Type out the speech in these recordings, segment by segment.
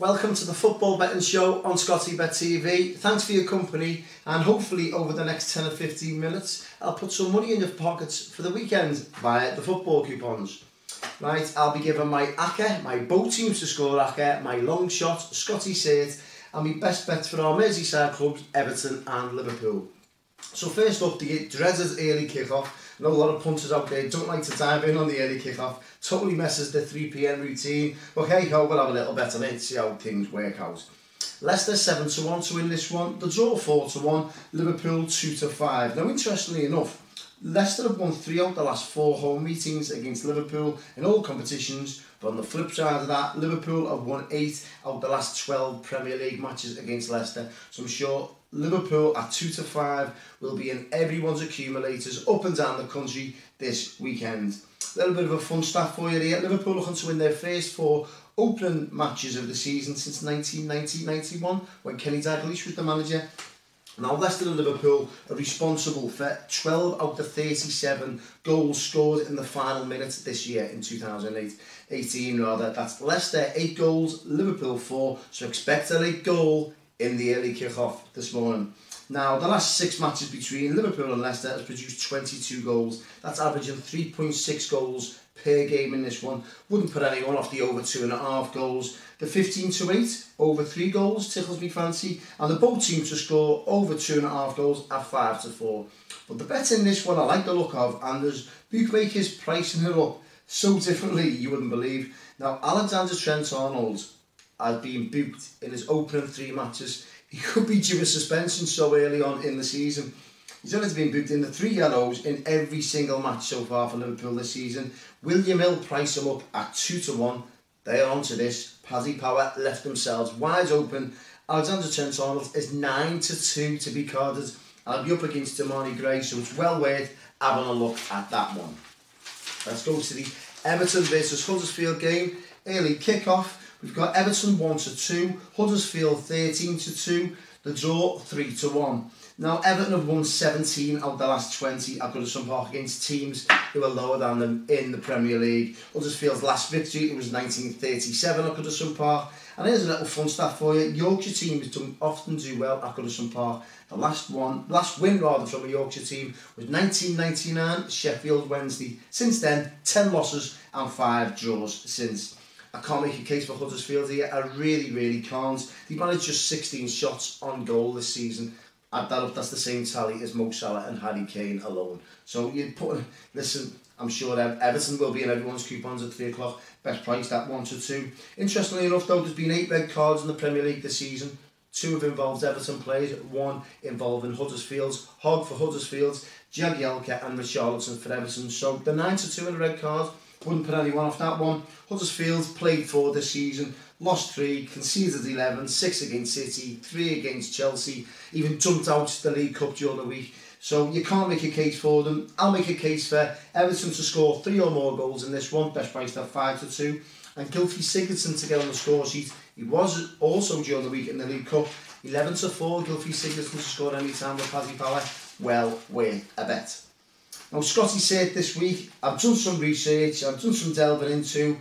Welcome to the Football Betting Show on Scotty Bet TV. Thanks for your company, and hopefully over the next 10 or 15 minutes I'll put some money in your pockets for the weekend via the football coupons. Right, I'll be giving my ACCA, my both teams to score ACCA, my long shot, Scotty Saint, and my best bets for our Merseyside clubs, Everton and Liverpool. So first up, the dreaded early kick-off. I know a lot of punters out there don't like to dive in on the early kick-off. Totally messes the 3 PM routine. But hey ho, we'll have a little bet on it, see how things work out. Leicester 7-1 to win this one. The draw 4-1. Liverpool 2-5. Now interestingly enough, Leicester have won 3 out the last 4 home meetings against Liverpool in all competitions. But on the flip side of that, Liverpool have won 8 out the last 12 Premier League matches against Leicester. So I'm sure Liverpool at 2-5 will be in everyone's accumulators up and down the country this weekend. A little bit of a fun stat for you here. Liverpool looking to win their first 4 opening matches of the season since 1990-91 when Kenny Dalglish was the manager. Now Leicester and Liverpool are responsible for 12 out of 37 goals scored in the final minutes this year in 2018 rather. That's Leicester 8 goals, Liverpool 4, so expect a late goal in the early kick-off this morning. Now, the last 6 matches between Liverpool and Leicester has produced 22 goals. That's averaging 3.6 goals per game in this one. Wouldn't put anyone off the over 2.5 goals. The 15-8 over 3 goals tickles me fancy. And the both teams to score over 2.5 goals at 5-4. But the bet in this one I like the look of, and there's bookmakers pricing it up so differently you wouldn't believe. Now, Alexander Trent-Arnold has been booked in his opening 3 matches. He could be due a suspension so early on in the season. He's only been booked in the 3 yellows in every single match so far for Liverpool this season. William Hill priced him up at 2-1. They are onto this. Paddy Power left themselves wide open. Alexander Trent-Arnold is 9-2 to be carded. I'll be up against Demarai Gray, so it's well worth having a look at that one. Let's go to the Everton versus Huddersfield game. Early kick-off. We've got Everton 1-2, Huddersfield 13-2, the draw 3-1. Now Everton have won 17 out of the last 20 at Goodison Park against teams who are lower than them in the Premier League. Huddersfield's last victory, it was 1937 at Goodison Park. And here's a little fun stat for you. Yorkshire teams often do well at Goodison Park. The last win from a Yorkshire team was 1999, Sheffield Wednesday. Since then, 10 losses and 5 draws since. I can't make a case for Huddersfield here. I really can't. They managed just 16 shots on goal this season. Add that up, that's the same tally as Mo Salah and Harry Kane alone. So you put, listen, I'm sure Everton will be in everyone's coupons at 3 o'clock. Best priced at 1-2. Interestingly enough though, there's been 8 red cards in the Premier League this season. 2 have involved Everton players, 1 involving Huddersfield's. Hogg for Huddersfield's, Jagielka and Richarlison for Everton. So the 9-2 in the red card. Wouldn't put anyone off that one. Huddersfield played 4 this season, lost 3, conceded 11, 6 against City, 3 against Chelsea, even jumped out the League Cup during the week. So you can't make a case for them. I'll make a case for Everton to score 3 or more goals in this one, best priced at 5-2. And Gylfi Sigurdsson to get on the score sheet. He was also during the week in the League Cup. 11-4, Gylfi Sigurdsson to score any time with Paddy Power. Well worth a bet. Now Scotty said this week, I've done some research, I've done some delving into,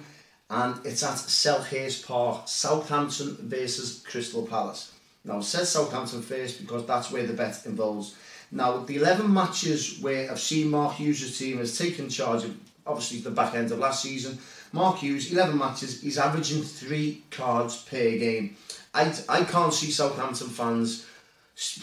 and it's at Selhurst Park, Southampton versus Crystal Palace. Now I said Southampton first because that's where the bet involves. Now the 11 matches where I've seen Mark Hughes' team has taken charge of, obviously the back end of last season, Mark Hughes, 11 matches, he's averaging 3 cards per game. I can't see Southampton fans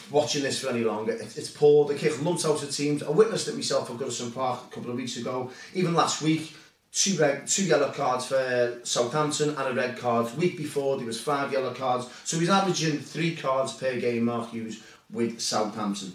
watching this for any longer. It's poor. They kick lumps out of teams. I witnessed it myself at Goodison Park a couple of weeks ago. Even last week, 2 yellow cards for Southampton and a red card. The week before, there was 5 yellow cards. So he's averaging 3 cards per game, Mark Hughes, with Southampton.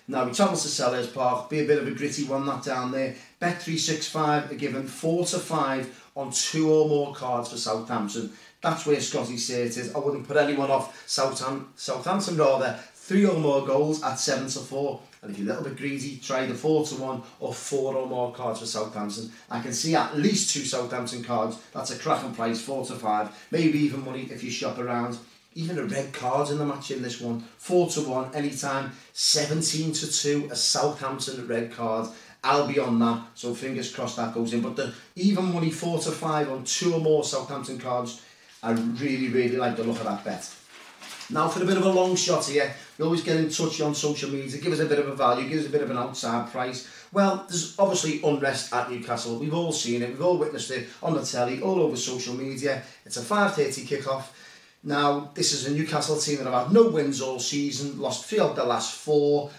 Now, we travel to Selhurst Park. Be a bit of a gritty one, that down there. Bet365 are given 4-5 on 2 or more cards for Southampton. That's where Scotty said it is. I wouldn't put anyone off Southampton rather. 3 or more goals at 7-4. And if you're a little bit greedy, try the 4-1 or 4 or more cards for Southampton. I can see at least 2 Southampton cards. That's a cracking price, 4-5. Maybe even money if you shop around. Even a red card in the match in this one. 4-1 anytime. 17-2, a Southampton red card. I'll be on that, so fingers crossed that goes in. But the even money 4-5 on 2 or more Southampton cards, I really like the look of that bet. Now for a bit of a long shot here, we always get in touch on social media, give us a bit of a value, give us a bit of an outside price. Well, there's obviously unrest at Newcastle. We've all seen it, we've all witnessed it on the telly, all over social media. It's a 5:30 kickoff. Now, this is a Newcastle team that have had no wins all season, lost 3 out of the last 4,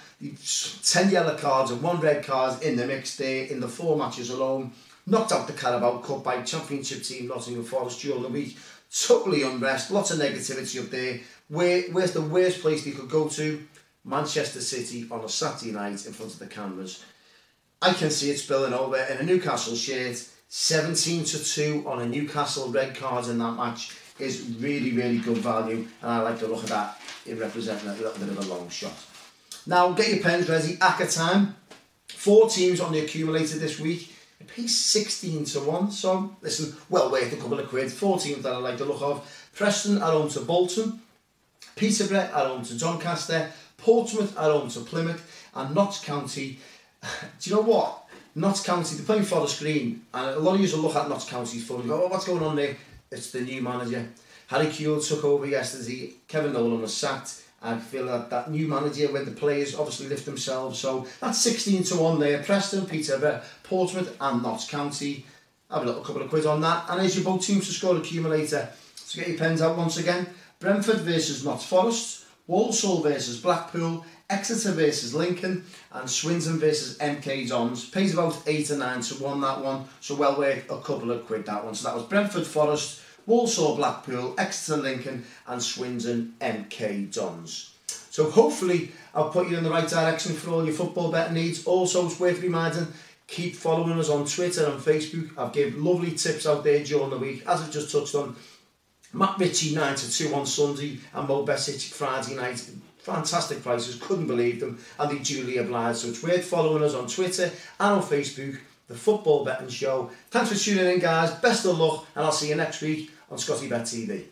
10 yellow cards and 1 red card in the mix there in the 4 matches alone. Knocked out the Carabao Cup by Championship team Nottingham Forest during the week. Totally unrest, lots of negativity up there. Where's the worst place they could go to? Manchester City on a Saturday night in front of the cameras. I can see it spilling over in a Newcastle shirt. 17-2 on a Newcastle red card in that match is really good value, and I like the look of that. It represents a little bit of a long shot. Now get your pens ready, ACCA time. 4 teams on the accumulator this week. It pays 16-1, so listen, well worth a couple of quid. 4 teams that I like the look of. Preston are home to Bolton. Peterborough are home to Doncaster. Portsmouth are home to Plymouth. And Notts County, do you know what? Notts County, they're playing Forest Green, and a lot of you will look at Notts County's fun and go, oh, what's going on there? It's the new manager. Harry Kewell took over yesterday. Kevin Nolan was sacked. I feel that new manager, when the players obviously lift themselves, so that's 16-1 there. Preston, Peterborough, Portsmouth and Notts County. Have a little couple of quid on that. And here's your both teams to score accumulator. So get your pens out once again. Brentford versus Notts Forest, Walsall versus Blackpool, Exeter versus Lincoln, and Swindon versus MK Dons. Pays about 8 or 9-1 that one, so well worth a couple of quid that one. So that was Brentford Forest, Walsall Blackpool, Exeter Lincoln, and Swindon MK Dons. So hopefully I'll put you in the right direction for all your football betting needs. Also, it's worth reminding, keep following us on Twitter and Facebook. I've given lovely tips out there during the week, as I've just touched on. Matt Ritchie 9-2 on Sunday and Mo Besic Friday night. Fantastic prices, couldn't believe them, and they duly obliged. So it's worth following us on Twitter and on Facebook, The Football Betting Show. Thanks for tuning in, guys. Best of luck, and I'll see you next week on Scotty Bet TV.